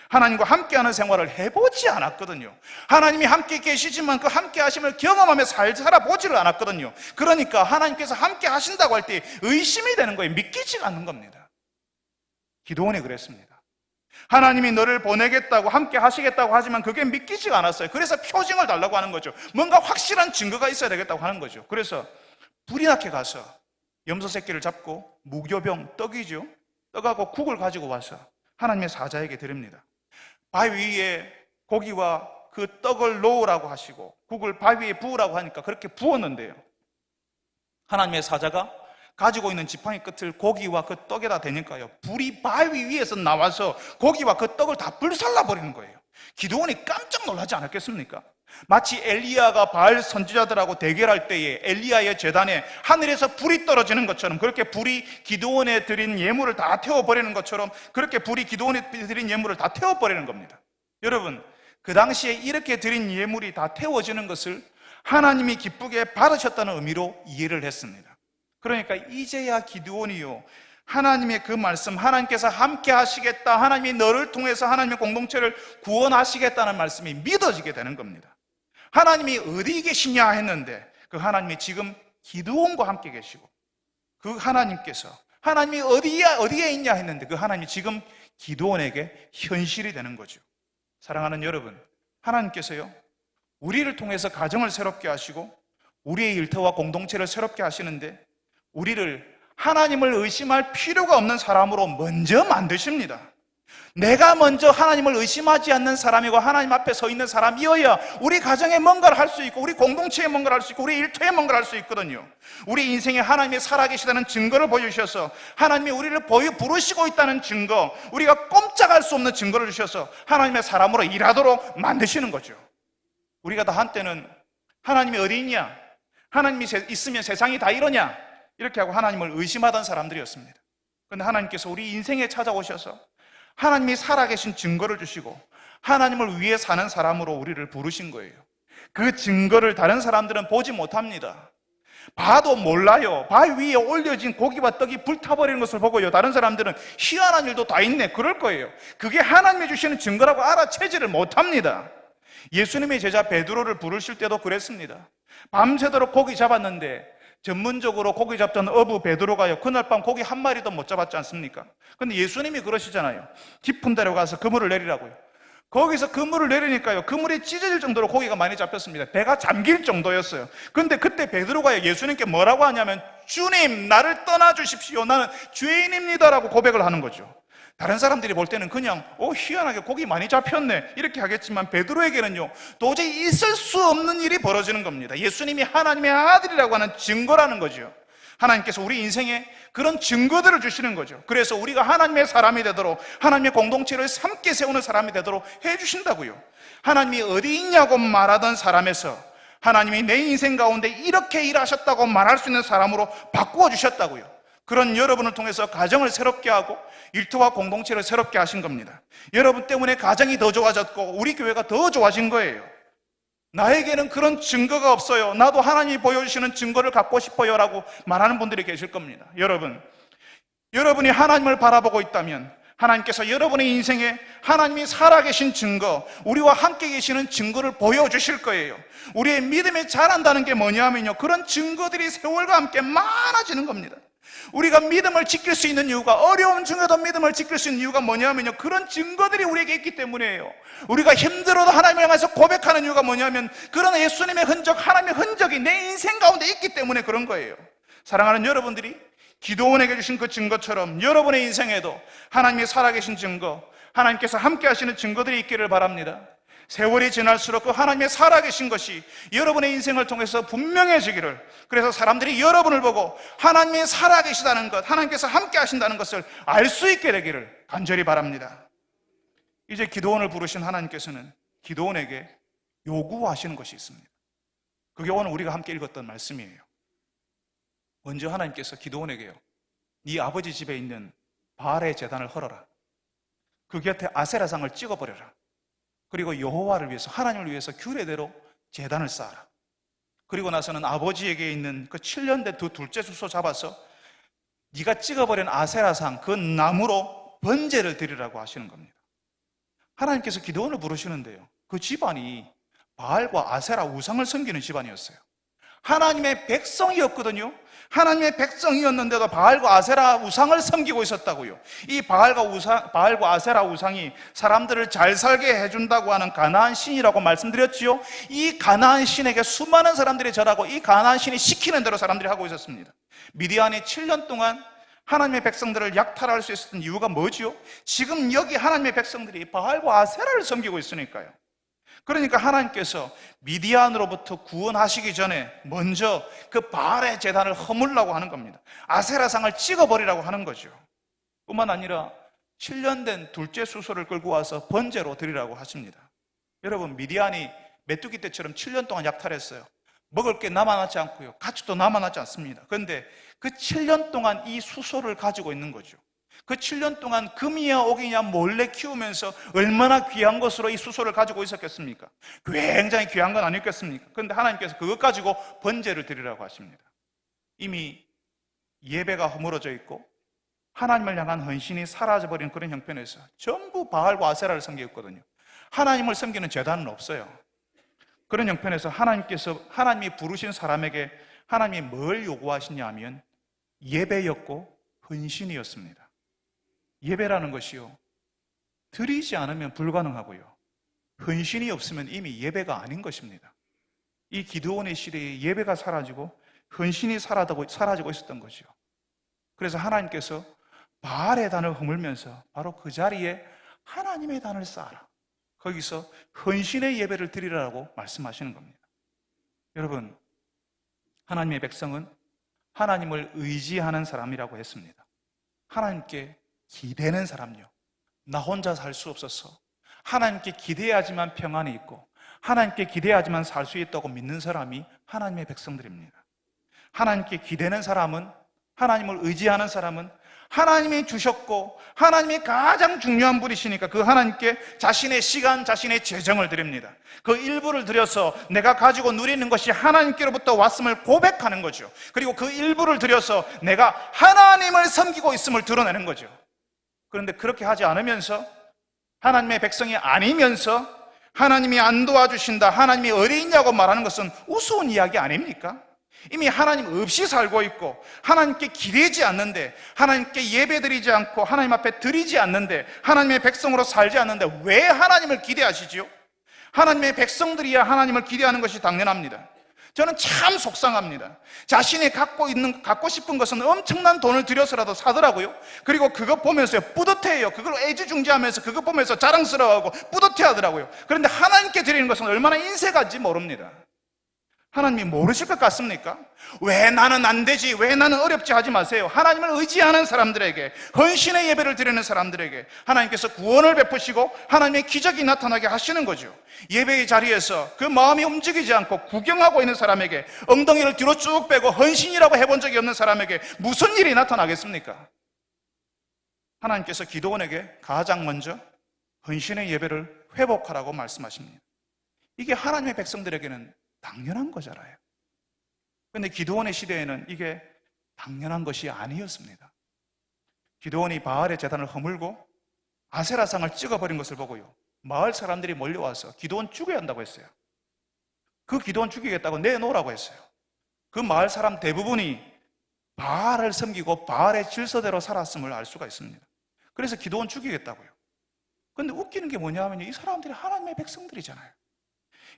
하나님과 함께하는 생활을 해보지 않았거든요. 하나님이 함께 계시지만 그 함께 하심을 경험하며 살아보지를 않았거든요. 그러니까 하나님께서 함께 하신다고 할 때 의심이 되는 거예요. 믿기지가 않는 겁니다. 기드온이 그랬습니다. 하나님이 너를 보내겠다고 함께 하시겠다고 하지만 그게 믿기지가 않았어요. 그래서 표징을 달라고 하는 거죠. 뭔가 확실한 증거가 있어야 되겠다고 하는 거죠. 그래서 불이 나게 가서 염소 새끼를 잡고 무교병, 떡이죠, 떡하고 국을 가지고 와서 하나님의 사자에게 드립니다. 바위 위에 고기와 그 떡을 놓으라고 하시고 국을 바위 위에 부으라고 하니까 그렇게 부었는데요, 하나님의 사자가 가지고 있는 지팡이 끝을 고기와 그 떡에다 대니까요, 불이 바위 위에서 나와서 고기와 그 떡을 다 불살라 버리는 거예요. 기드온이 깜짝 놀라지 않았겠습니까? 마치 엘리야가 바알 선지자들하고 대결할 때에 엘리야의 제단에 하늘에서 불이 떨어지는 것처럼, 그렇게 불이 기드온에 드린 예물을 다 태워버리는 것처럼, 그렇게 불이 기드온에 드린 예물을 다 태워버리는 겁니다. 여러분, 그 당시에 이렇게 드린 예물이 다 태워지는 것을 하나님이 기쁘게 받으셨다는 의미로 이해를 했습니다. 그러니까 이제야 기드온이요, 하나님의 그 말씀, 하나님께서 함께 하시겠다, 하나님이 너를 통해서 하나님의 공동체를 구원하시겠다는 말씀이 믿어지게 되는 겁니다. 하나님이 어디 계시냐 했는데 그 하나님이 지금 기드온과 함께 계시고, 그 하나님께서 하나님이 어디에 있냐 했는데 그 하나님이 지금 기드온에게 현실이 되는 거죠. 사랑하는 여러분, 하나님께서요, 우리를 통해서 가정을 새롭게 하시고 우리의 일터와 공동체를 새롭게 하시는데 우리를 하나님을 의심할 필요가 없는 사람으로 먼저 만드십니다. 내가 먼저 하나님을 의심하지 않는 사람이고 하나님 앞에 서 있는 사람이어야 우리 가정에 뭔가를 할 수 있고 우리 공동체에 뭔가를 할 수 있고 우리 일터에 뭔가를 할 수 있거든요. 우리 인생에 하나님이 살아계시다는 증거를 보여주셔서, 하나님이 우리를 부르시고 있다는 증거, 우리가 꼼짝할 수 없는 증거를 주셔서 하나님의 사람으로 일하도록 만드시는 거죠. 우리가 다 한때는 하나님이 어디 있냐, 하나님이 있으면 세상이 다 이러냐, 이렇게 하고 하나님을 의심하던 사람들이었습니다. 그런데 하나님께서 우리 인생에 찾아오셔서 하나님이 살아계신 증거를 주시고 하나님을 위해 사는 사람으로 우리를 부르신 거예요. 그 증거를 다른 사람들은 보지 못합니다. 봐도 몰라요. 발 위에 올려진 고기와 떡이 불타버리는 것을 보고요, 다른 사람들은 희한한 일도 다 있네, 그럴 거예요. 그게 하나님이 주시는 증거라고 알아채지를 못합니다. 예수님의 제자 베드로를 부르실 때도 그랬습니다. 밤새도록 고기 잡았는데 전문적으로 고기 잡던 어부 베드로가요, 그날 밤 고기 한 마리도 못 잡았지 않습니까? 근데 예수님이 그러시잖아요. 깊은 데로 가서 그물을 내리라고요. 거기서 그물을 내리니까요, 그물이 찢어질 정도로 고기가 많이 잡혔습니다. 배가 잠길 정도였어요. 근데 그때 베드로가 예수님께 뭐라고 하냐면, 주님, 나를 떠나주십시오, 나는 죄인입니다라고 고백을 하는 거죠. 다른 사람들이 볼 때는 그냥 희한하게 고기 많이 잡혔네 이렇게 하겠지만, 베드로에게는요 도저히 있을 수 없는 일이 벌어지는 겁니다. 예수님이 하나님의 아들이라고 하는 증거라는 거죠. 하나님께서 우리 인생에 그런 증거들을 주시는 거죠. 그래서 우리가 하나님의 사람이 되도록, 하나님의 공동체를 함께 세우는 사람이 되도록 해주신다고요. 하나님이 어디 있냐고 말하던 사람에서 하나님이 내 인생 가운데 이렇게 일하셨다고 말할 수 있는 사람으로 바꾸어 주셨다고요. 그런 여러분을 통해서 가정을 새롭게 하고 일터와 공동체를 새롭게 하신 겁니다. 여러분 때문에 가정이 더 좋아졌고 우리 교회가 더 좋아진 거예요. 나에게는 그런 증거가 없어요, 나도 하나님이 보여주시는 증거를 갖고 싶어요 라고 말하는 분들이 계실 겁니다. 여러분이 하나님을 바라보고 있다면 하나님께서 여러분의 인생에 하나님이 살아계신 증거, 우리와 함께 계시는 증거를 보여주실 거예요. 우리의 믿음이 자란다는 게 뭐냐면요, 그런 증거들이 세월과 함께 많아지는 겁니다. 우리가 믿음을 지킬 수 있는 이유가, 어려움 중에도 믿음을 지킬 수 있는 이유가 뭐냐면요, 그런 증거들이 우리에게 있기 때문이에요. 우리가 힘들어도 하나님을 향해서 고백하는 이유가 뭐냐면, 그런 예수님의 흔적, 하나님의 흔적이 내 인생 가운데 있기 때문에 그런 거예요. 사랑하는 여러분들이 기드온에게 주신 그 증거처럼 여러분의 인생에도 하나님이 살아계신 증거, 하나님께서 함께 하시는 증거들이 있기를 바랍니다. 세월이 지날수록 그 하나님의 살아계신 것이 여러분의 인생을 통해서 분명해지기를, 그래서 사람들이 여러분을 보고 하나님이 살아계시다는 것, 하나님께서 함께 하신다는 것을 알 수 있게 되기를 간절히 바랍니다. 이제 기드온을 부르신 하나님께서는 기드온에게 요구하시는 것이 있습니다. 그게 오늘 우리가 함께 읽었던 말씀이에요. 먼저 하나님께서 기드온에게요, 네 아버지 집에 있는 바알의 제단을 헐어라. 그 곁에 아세라상을 찍어버려라. 그리고 여호와를 위해서, 하나님을 위해서 규례대로 제단을 쌓아라. 그리고 나서는 아버지에게 있는 그 7년 된 두 둘째 수소 잡아서 네가 찍어버린 아세라상 그 나무로 번제를 드리라고 하시는 겁니다. 하나님께서 기드온을 부르시는데요, 그 집안이 바알과 아세라 우상을 섬기는 집안이었어요. 하나님의 백성이었거든요. 하나님의 백성이었는데도 바알과 아세라 우상을 섬기고 있었다고요. 이 바알과 아세라 우상이 사람들을 잘 살게 해준다고 하는 가나안 신이라고 말씀드렸지요. 이 가나안 신에게 수많은 사람들이 절하고 이 가나안 신이 시키는 대로 사람들이 하고 있었습니다. 미디안이 7년 동안 하나님의 백성들을 약탈할 수 있었던 이유가 뭐지요? 지금 여기 하나님의 백성들이 바알과 아세라를 섬기고 있으니까요. 그러니까 하나님께서 미디안으로부터 구원하시기 전에 먼저 그 바알의 제단을 허물라고 하는 겁니다. 아세라상을 찍어버리라고 하는 거죠. 뿐만 아니라 7년 된 둘째 수소를 끌고 와서 번제로 드리라고 하십니다. 여러분, 미디안이 메뚜기 떼처럼 7년 동안 약탈했어요. 먹을 게 남아나지 않고요, 가축도 남아나지 않습니다. 그런데 그 7년 동안 이 수소를 가지고 있는 거죠. 그 7년 동안 금이야 옥이냐 몰래 키우면서 얼마나 귀한 것으로 이 수소를 가지고 있었겠습니까? 굉장히 귀한 건 아니었겠습니까? 그런데 하나님께서 그것 가지고 번제를 드리라고 하십니다. 이미 예배가 허물어져 있고 하나님을 향한 헌신이 사라져버린 그런 형편에서 전부 바알과 아세라를 섬기었거든요. 하나님을 섬기는 제단은 없어요. 그런 형편에서 하나님이 부르신 사람에게 하나님이 뭘 요구하시냐 하면 예배였고 헌신이었습니다. 예배라는 것이요, 드리지 않으면 불가능하고요, 헌신이 없으면 이미 예배가 아닌 것입니다. 이 기드온의 시대에 예배가 사라지고 헌신이 사라지고 있었던 거죠. 그래서 하나님께서 바알의 단을 허물면서 바로 그 자리에 하나님의 단을 쌓아라, 거기서 헌신의 예배를 드리라고 말씀하시는 겁니다. 여러분, 하나님의 백성은 하나님을 의지하는 사람이라고 했습니다. 하나님께 기대는 사람요, 나 혼자 살 수 없어서 하나님께 기대야지만 평안이 있고 하나님께 기대야지만 살 수 있다고 믿는 사람이 하나님의 백성들입니다. 하나님께 기대는 사람은, 하나님을 의지하는 사람은 하나님이 주셨고 하나님이 가장 중요한 분이시니까 그 하나님께 자신의 시간, 자신의 재정을 드립니다. 그 일부를 들여서 내가 가지고 누리는 것이 하나님께로부터 왔음을 고백하는 거죠. 그리고 그 일부를 들여서 내가 하나님을 섬기고 있음을 드러내는 거죠. 그런데 그렇게 하지 않으면서, 하나님의 백성이 아니면서 하나님이 안 도와주신다, 하나님이 어디 있냐고 말하는 것은 우스운 이야기 아닙니까? 이미 하나님 없이 살고 있고 하나님께 기대지 않는데, 하나님께 예배드리지 않고 하나님 앞에 드리지 않는데, 하나님의 백성으로 살지 않는데 왜 하나님을 기대하시지요? 하나님의 백성들이야 하나님을 기대하는 것이 당연합니다. 저는 참 속상합니다. 자신이 갖고 싶은 것은 엄청난 돈을 들여서라도 사더라고요. 그리고 그거 보면서 뿌듯해요. 그걸 애지중지하면서 그거 보면서 자랑스러워하고 뿌듯해하더라고요. 그런데 하나님께 드리는 것은 얼마나 인색한지 모릅니다. 하나님이 모르실 것 같습니까? 왜 나는 안 되지, 왜 나는 어렵지 하지 마세요. 하나님을 의지하는 사람들에게, 헌신의 예배를 드리는 사람들에게 하나님께서 구원을 베푸시고 하나님의 기적이 나타나게 하시는 거죠. 예배의 자리에서 그 마음이 움직이지 않고 구경하고 있는 사람에게, 엉덩이를 뒤로 쭉 빼고 헌신이라고 해본 적이 없는 사람에게 무슨 일이 나타나겠습니까? 하나님께서 기드온에게 가장 먼저 헌신의 예배를 회복하라고 말씀하십니다. 이게 하나님의 백성들에게는 당연한 거잖아요. 그런데 기드온의 시대에는 이게 당연한 것이 아니었습니다. 기드온이 바알의 제단을 허물고 아세라상을 찍어버린 것을 보고요, 마을 사람들이 몰려와서 기드온 죽여야 한다고 했어요. 그 기드온 죽이겠다고 내놓으라고 했어요. 그 마을 사람 대부분이 바알을 섬기고 바알의 질서대로 살았음을 알 수가 있습니다. 그래서 기드온 죽이겠다고요. 그런데 웃기는 게 뭐냐면요, 이 사람들이 하나님의 백성들이잖아요.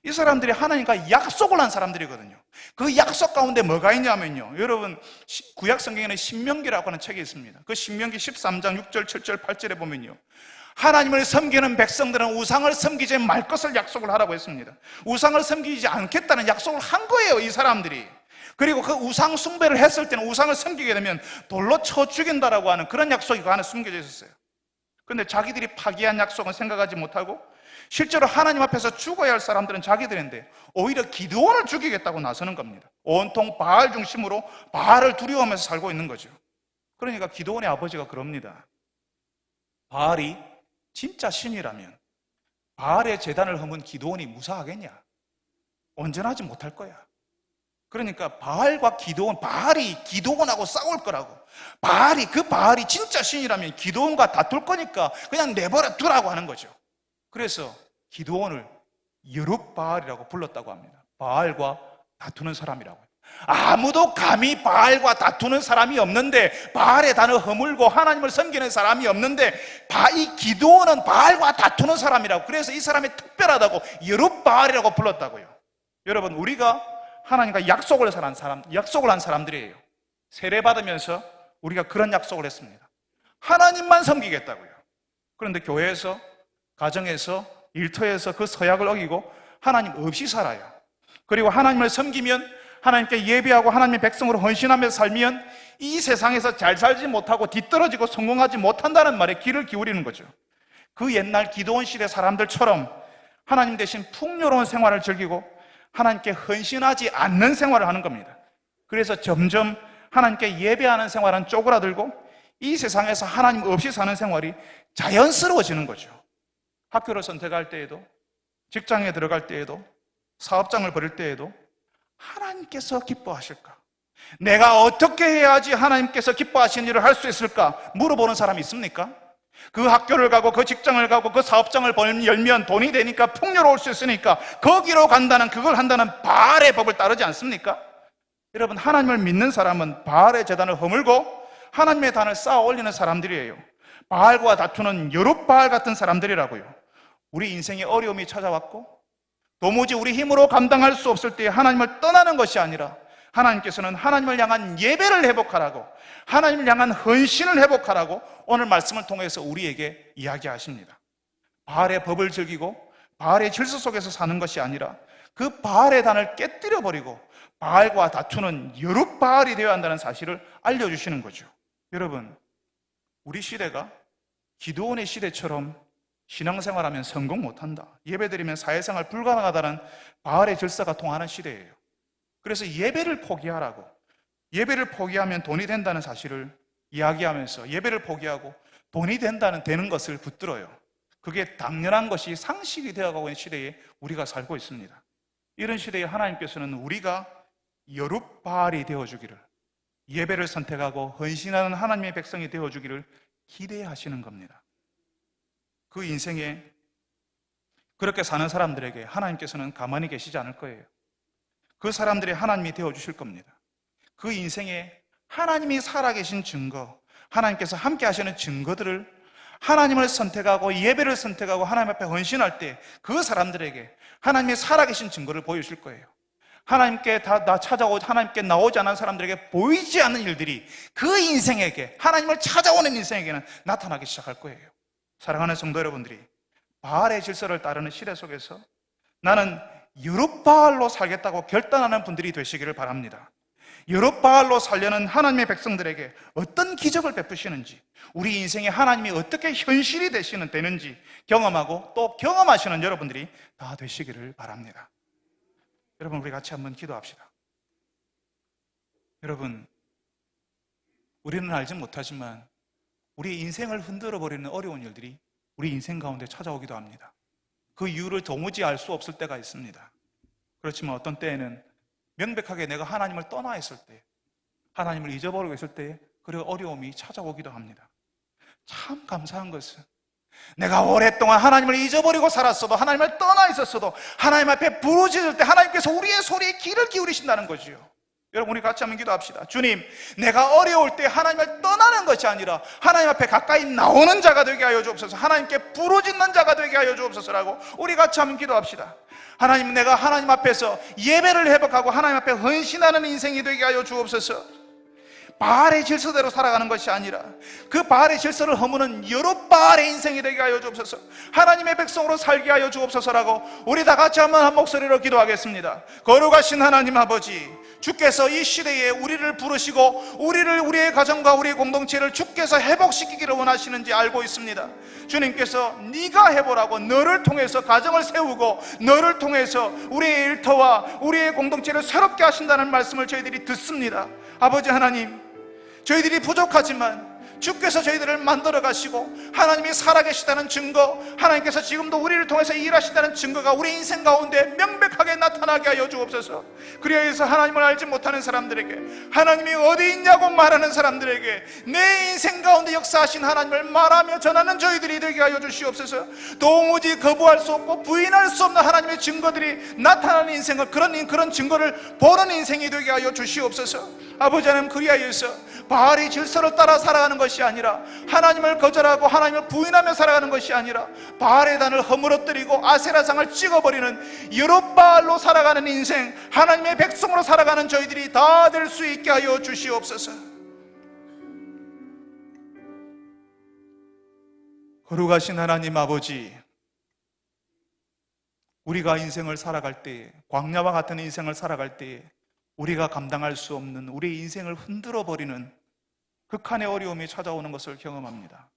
이 사람들이 하나님과 약속을 한 사람들이거든요. 그 약속 가운데 뭐가 있냐면요, 여러분, 구약 성경에는 신명기라고 하는 책이 있습니다. 그 신명기 13장 6절, 7절, 8절에 보면요, 하나님을 섬기는 백성들은 우상을 섬기지 말 것을 약속을 하라고 했습니다. 우상을 섬기지 않겠다는 약속을 한 거예요, 이 사람들이. 그리고 그 우상 숭배를 했을 때는, 우상을 섬기게 되면 돌로 쳐 죽인다라고 하는 그런 약속이 그 안에 숨겨져 있었어요. 그런데 자기들이 파기한 약속은 생각하지 못하고 실제로 하나님 앞에서 죽어야 할 사람들은 자기들인데 오히려 기드온을 죽이겠다고 나서는 겁니다. 온통 바알 중심으로 바알을 두려워하면서 살고 있는 거죠. 그러니까 기드온의 아버지가 그럽니다. 바알이 진짜 신이라면 바알의 제단을 허문 기드온이 무사하겠냐? 온전하지 못할 거야. 그러니까 바알과 기드온, 바알이 기드온하고 싸울 거라고, 그 바알이 진짜 신이라면 기드온과 다툴 거니까 그냥 내버려 두라고 하는 거죠. 그래서 기드온을 여룹바알이라고 불렀다고 합니다. 바알과 다투는 사람이라고. 아무도 감히 바알과 다투는 사람이 없는데, 바알의 단을 허물고 하나님을 섬기는 사람이 없는데 이 기드온은 바알과 다투는 사람이라고. 그래서 이 사람이 특별하다고 여룹바알이라고 불렀다고요. 여러분, 우리가 하나님과 약속을 한 사람들이에요. 세례받으면서 우리가 그런 약속을 했습니다. 하나님만 섬기겠다고요. 그런데 교회에서, 가정에서, 일터에서 그 서약을 어기고 하나님 없이 살아요. 그리고 하나님을 섬기면, 하나님께 예배하고 하나님의 백성으로 헌신하면서 살면 이 세상에서 잘 살지 못하고 뒤떨어지고 성공하지 못한다는 말에 귀를 기울이는 거죠. 그 옛날 기드온 시대 사람들처럼 하나님 대신 풍요로운 생활을 즐기고 하나님께 헌신하지 않는 생활을 하는 겁니다. 그래서 점점 하나님께 예배하는 생활은 쪼그라들고 이 세상에서 하나님 없이 사는 생활이 자연스러워지는 거죠. 학교를 선택할 때에도, 직장에 들어갈 때에도, 사업장을 벌일 때에도 하나님께서 기뻐하실까? 내가 어떻게 해야지 하나님께서 기뻐하시는 일을 할 수 있을까? 물어보는 사람이 있습니까? 그 학교를 가고 그 직장을 가고 그 사업장을 열면 돈이 되니까 풍요로울 수 있으니까 거기로 간다는, 그걸 한다는 바알의 법을 따르지 않습니까? 여러분, 하나님을 믿는 사람은 바알의 제단을 허물고 하나님의 단을 쌓아 올리는 사람들이에요. 바알과 다투는 여룻바알 같은 사람들이라고요. 우리 인생에 어려움이 찾아왔고 도무지 우리 힘으로 감당할 수 없을 때 하나님을 떠나는 것이 아니라 하나님께서는 하나님을 향한 예배를 회복하라고, 하나님을 향한 헌신을 회복하라고 오늘 말씀을 통해서 우리에게 이야기하십니다. 바알의 법을 즐기고 바알의 질서 속에서 사는 것이 아니라 그 바알의 단을 깨뜨려 버리고 바알과 다투는 여룻바알이 되어야 한다는 사실을 알려주시는 거죠. 여러분, 우리 시대가 기드온의 시대처럼 신앙생활하면 성공 못한다, 예배드리면 사회생활 불가능하다는 바알의 질서가 통하는 시대예요. 그래서 예배를 포기하라고, 예배를 포기하면 돈이 된다는 사실을 이야기하면서 예배를 포기하고 돈이 되는 것을 붙들어요. 그게 당연한 것이 상식이 되어가고 있는 시대에 우리가 살고 있습니다. 이런 시대에 하나님께서는 우리가 여룻바알이 되어주기를, 예배를 선택하고 헌신하는 하나님의 백성이 되어주기를 기대하시는 겁니다. 그 인생에 그렇게 사는 사람들에게 하나님께서는 가만히 계시지 않을 거예요. 그 사람들이 하나님이 되어주실 겁니다. 그 인생에 하나님이 살아계신 증거, 하나님께서 함께 하시는 증거들을 하나님을 선택하고 예배를 선택하고 하나님 앞에 헌신할 때 그 사람들에게 하나님이 살아계신 증거를 보여주실 거예요. 하나님께 찾아오고 하나님께 나오지 않은 사람들에게 보이지 않는 일들이 그 인생에게, 하나님을 찾아오는 인생에게는 나타나기 시작할 거예요. 사랑하는 성도 여러분들이 바알의 질서를 따르는 시대 속에서 나는 여룻바알로 살겠다고 결단하는 분들이 되시기를 바랍니다. 여룻바알로 살려는 하나님의 백성들에게 어떤 기적을 베푸시는지, 우리 인생에 하나님이 어떻게 현실이 되는지 경험하고 또 경험하시는 여러분들이 다 되시기를 바랍니다. 여러분, 우리 같이 한번 기도합시다. 여러분, 우리는 알지 못하지만 우리 인생을 흔들어 버리는 어려운 일들이 우리 인생 가운데 찾아오기도 합니다. 그 이유를 도무지 알 수 없을 때가 있습니다. 그렇지만 어떤 때에는 명백하게 내가 하나님을 떠나 있을 때, 하나님을 잊어버리고 있을 때 그 어려움이 찾아오기도 합니다. 참 감사한 것은 내가 오랫동안 하나님을 잊어버리고 살았어도, 하나님을 떠나 있었어도 하나님 앞에 부르짖을 때 하나님께서 우리의 소리에 귀를 기울이신다는 거지요. 여러분, 우리 같이 한번 기도합시다. 주님, 내가 어려울 때 하나님을 떠나는 것이 아니라 하나님 앞에 가까이 나오는 자가 되게 하여 주옵소서, 하나님께 부르짖는 자가 되게 하여 주옵소서라고 우리 같이 한번 기도합시다. 하나님, 내가 하나님 앞에서 예배를 회복하고 하나님 앞에 헌신하는 인생이 되게 하여 주옵소서. 바알의 질서대로 살아가는 것이 아니라 그 바알의 질서를 허무는 여룻바알의 인생이 되게 하여 주옵소서, 하나님의 백성으로 살게 하여 주옵소서라고 우리 다 같이 한번 한 목소리로 기도하겠습니다. 거룩하신 하나님 아버지, 주께서 이 시대에 우리를 부르시고 우리의 가정과 우리의 공동체를 주께서 회복시키기를 원하시는지 알고 있습니다. 주님께서 네가 해보라고 너를 통해서 가정을 세우고 너를 통해서 우리의 일터와 우리의 공동체를 새롭게 하신다는 말씀을 저희들이 듣습니다. 아버지 하나님, 저희들이 부족하지만 주께서 저희들을 만들어 가시고 하나님이 살아계시다는 증거, 하나님께서 지금도 우리를 통해서 일하신다는 증거가 우리 인생 가운데 명백하게 나타나게 하여 주옵소서. 그리하여서 하나님을 알지 못하는 사람들에게, 하나님이 어디 있냐고 말하는 사람들에게 내 인생 가운데 역사하신 하나님을 말하며 전하는 저희들이 되게 하여 주시옵소서. 도무지 거부할 수 없고 부인할 수 없는 하나님의 증거들이 나타나는 인생을, 그런 증거를 보는 인생이 되게 하여 주시옵소서. 아버지 하나님, 그리하여서 바알의 질서를 따라 살아가는 것이 아니라, 하나님을 거절하고 하나님을 부인하며 살아가는 것이 아니라 바알의 단을 허물어뜨리고 아세라상을 찍어버리는 여룻바알로 살아가는 인생, 하나님의 백성으로 살아가는 저희들이 다 될 수 있게 하여 주시옵소서. 거룩하신 하나님 아버지, 우리가 인생을 살아갈 때, 광야와 같은 인생을 살아갈 때 우리가 감당할 수 없는 우리의 인생을 흔들어 버리는 극한의 어려움이 찾아오는 것을 경험합니다.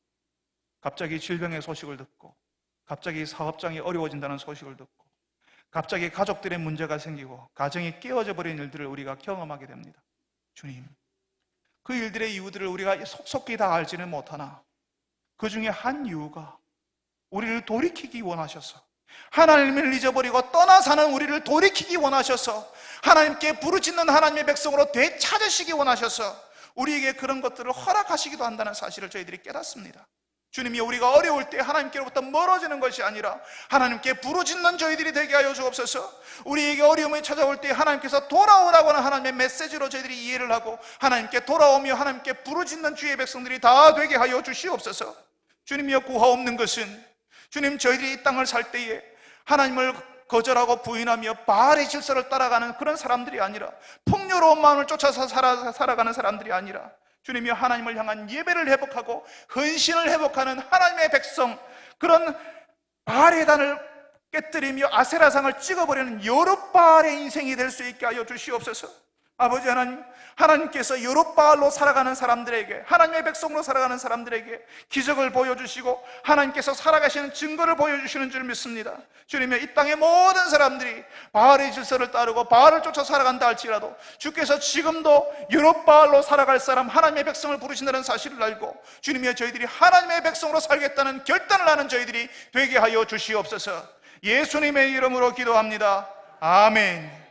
갑자기 질병의 소식을 듣고, 갑자기 사업장이 어려워진다는 소식을 듣고 갑자기 가족들의 문제가 생기고 가정이 깨어져 버린 일들을 우리가 경험하게 됩니다. 주님, 그 일들의 이유들을 우리가 속속히 다 알지는 못하나 그 중에 한 이유가 우리를 돌이키기 원하셔서, 하나님을 잊어버리고 떠나 사는 우리를 돌이키기 원하셔서, 하나님께 부르짖는 하나님의 백성으로 되찾으시기 원하셔서 우리에게 그런 것들을 허락하시기도 한다는 사실을 저희들이 깨닫습니다. 주님이 우리가 어려울 때 하나님께로부터 멀어지는 것이 아니라 하나님께 부르짖는 저희들이 되게 하여 주옵소서. 우리에게 어려움이 찾아올 때 하나님께서 돌아오라고 하는 하나님의 메시지로 저희들이 이해를 하고 하나님께 돌아오며 하나님께 부르짖는 주의 백성들이 다 되게 하여 주시옵소서. 주님이여, 구하옵는 것은 주님, 저희들이 이 땅을 살 때에 하나님을 거절하고 부인하며 바알의 질서를 따라가는 그런 사람들이 아니라, 풍요로운 마음을 쫓아서 살아가는 사람들이 아니라, 주님이 하나님을 향한 예배를 회복하고 헌신을 회복하는 하나님의 백성, 그런 바알의 단을 깨뜨리며 아세라상을 찍어버리는 여룻바알의 인생이 될 수 있게 하여 주시옵소서. 아버지 하나님, 하나님께서 여룻바알로 살아가는 사람들에게, 하나님의 백성으로 살아가는 사람들에게 기적을 보여주시고 하나님께서 살아가시는 증거를 보여주시는 줄 믿습니다. 주님의 이 땅의 모든 사람들이 바알의 질서를 따르고 바알을 쫓아 살아간다 할지라도 주께서 지금도 여룻바알로 살아갈 사람, 하나님의 백성을 부르신다는 사실을 알고 주님이여, 저희들이 하나님의 백성으로 살겠다는 결단을 하는 저희들이 되게 하여 주시옵소서. 예수님의 이름으로 기도합니다. 아멘.